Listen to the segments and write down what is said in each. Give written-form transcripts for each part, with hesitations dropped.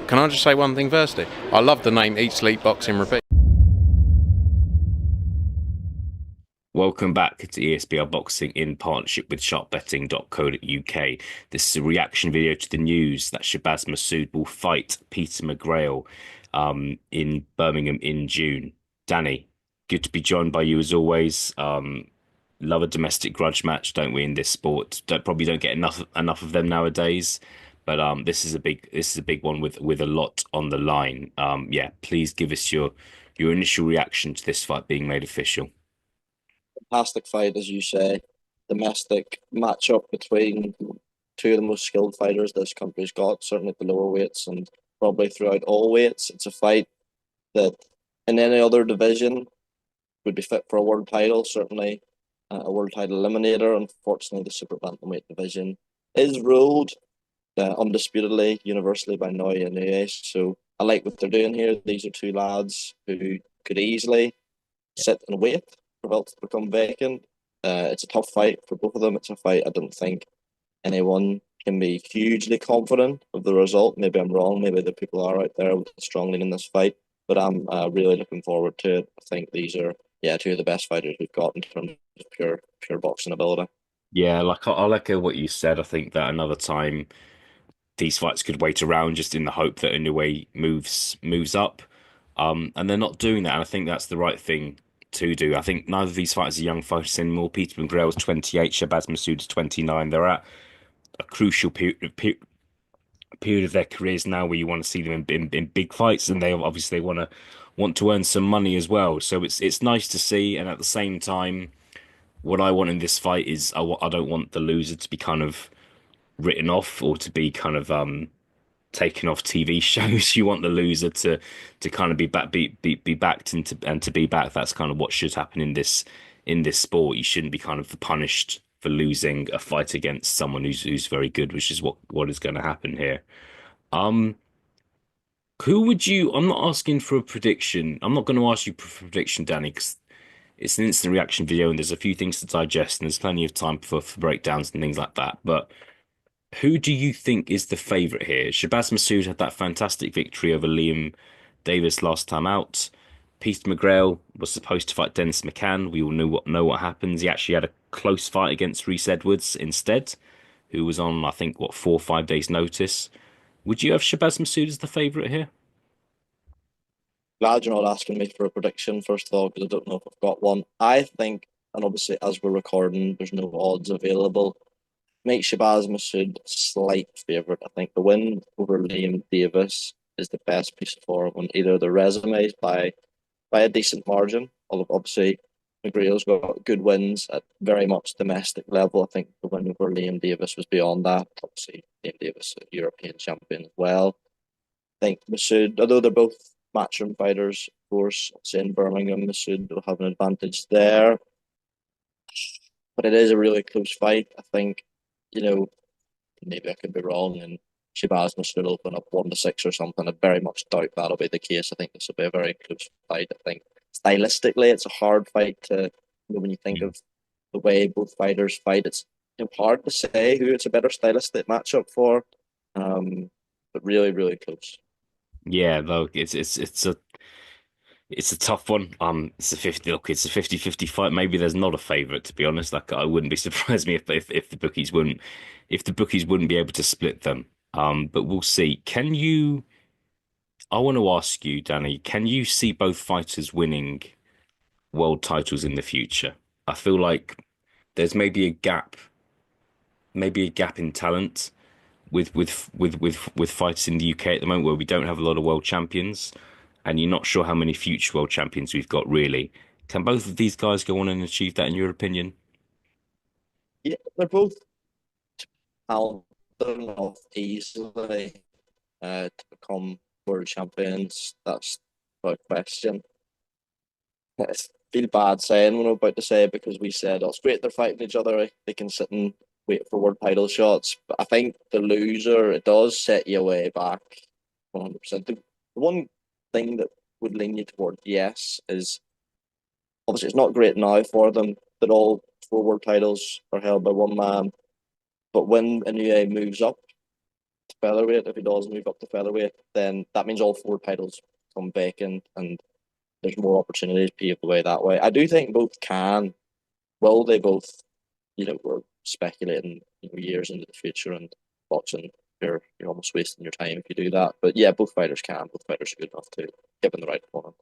Can I just say one thing firstly? I love the name Eat Sleep Boxing Repeat. Welcome back to ESBR Boxing in partnership with sharpbetting.co.uk. This is a reaction video to the news that Shabaz Masoud will fight Peter Mcgrail in Birmingham in June. Danny, good to be joined by you as always. Love a domestic grudge match, don't we, in this sport? Probably don't get enough of them nowadays. But this is a big one with a lot on the line. Yeah, please give us your initial reaction to this fight being made official. Fantastic fight, as you say. Domestic matchup between two of the most skilled fighters this country's got, certainly at the lower weights and probably throughout all weights. It's a fight that in any other division would be fit for a world title, certainly a world title eliminator. Unfortunately, the super bantamweight division is ruled undisputedly, universally by NAOYA and INOUE'S. So I like what they're doing here. These are two lads who could easily sit and wait for belts to become vacant. It's a tough fight for both of them. It's a fight I don't think anyone can be hugely confident of the result. Maybe I'm wrong. Maybe the people are out there with a strong lean in this fight. But I'm really looking forward to it. I think these are two of the best fighters we've got in terms of pure boxing ability. Yeah, like I'll echo what you said. I think that another time these fights could wait around just in the hope that Inoue moves up. And they're not doing that, and I think that's the right thing to do. I think neither of these fighters are young fighters anymore. Peter Mcgrail is 28, Shabaz Masoud is 29. They're at a crucial period of their careers now where you want to see them in big fights, and they obviously want to earn some money as well. So it's nice to see, and at the same time, what I want in this fight is I don't want the loser to be kind of written off or to be kind of taken off TV shows. You want the loser to kind of be backed and to be back. That's kind of what should happen in this sport. You shouldn't be kind of punished for losing a fight against someone who's very good, which is what is going to happen here. Um, who would you? I'm not asking for a prediction. I'm not going to ask you for a prediction, Danny, because it's an instant reaction video and there's a few things to digest and there's plenty of time for breakdowns and things like that. But who do you think is the favourite here? Shabaz Masoud had that fantastic victory over Liam Davis last time out. Peter Mcgrail was supposed to fight Dennis McCann. We all know what happens. He actually had a close fight against Reese Edwards instead, who was on, I think, 4 or 5 days' notice. Would you have Shabaz Masoud as the favourite here? Glad you're not asking me for a prediction, first of all, because I don't know if I've got one. I think, and obviously as we're recording, there's no odds available. Make Shabaz Masoud slight favourite. I think the win over Liam Davis is the best piece of form on either of their resumes by a decent margin. Although obviously Mcgrail's got good wins at very much domestic level. I think the win over Liam Davis was beyond that. Obviously Liam Davis, a European champion as well. I think Masoud, although they're both matchroom fighters, of course, say in Birmingham, Masoud will have an advantage there. But it is a really close fight. I think, maybe I could be wrong and Shabazz will open up 1-6 or something. I very much doubt that'll be the case. I think this will be a very close fight. I think stylistically it's a hard fight to, when you think of the way both fighters fight, it's hard to say who it's a better stylistic matchup for. But really, really close. Yeah, though it's a tough one. It's a 50. Look, it's a 50-50 fight. Maybe there's not a favorite, to be honest. Like I wouldn't be surprised me if the bookies wouldn't be able to split them. But we'll see. I want to ask you, Danny, can you see both fighters winning world titles in the future? I feel like there's maybe a gap in talent with fighters in the UK at the moment where we don't have a lot of world champions, and you're not sure how many future world champions we've got really. Can both of these guys go on and achieve that in your opinion? Yeah, they're both talented enough easily to become world champions. That's no question. I feel bad saying what I'm about to say because we said, oh, it's great they're fighting each other. They can sit and wait for world title shots. But I think the loser, it does set you way back 100%. The one thing that would lean you towards yes is obviously it's not great now for them that all 4 world titles are held by one man. But when Inoue moves up to featherweight, if he does move up to featherweight, then that means all four titles come vacant, and there's more opportunities paved the way that way. I do think both can. Will they both? We're speculating years into the future, and boxing, you're almost wasting your time if you do that. But yeah, both fighters can. Both fighters are good enough to given the right opponent.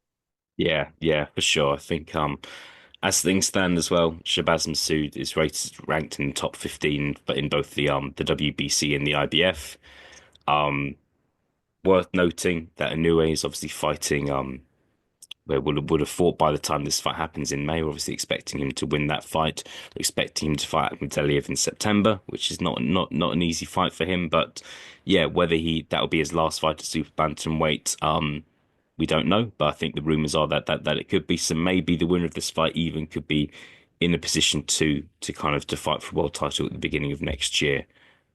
Yeah, for sure. I think as things stand as well, Shabaz Masoud is ranked in the top 15, but in both the WBC and the IBF. Um, Worth noting that Inoue is obviously fighting where would have fought by the time this fight happens in May. We're obviously expecting him to win that fight. We're expecting him to fight Mcgrail in September, which is not an easy fight for him. But yeah, whether that'll be his last fight at super bantamweight, we don't know. But I think the rumors are that it could be. So maybe the winner of this fight even could be in a position to kind of to fight for a world title at the beginning of next year.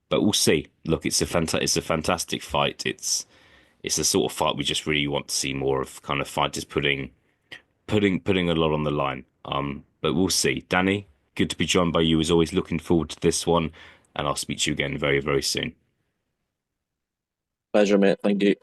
But we'll see. Look, it's a fantastic fight. It's the sort of fight we just really want to see more of, kind of fighters putting a lot on the line. But we'll see. Danny, good to be joined by you as always. Looking forward to this one, and I'll speak to you again very, very soon. Pleasure, mate. Thank you.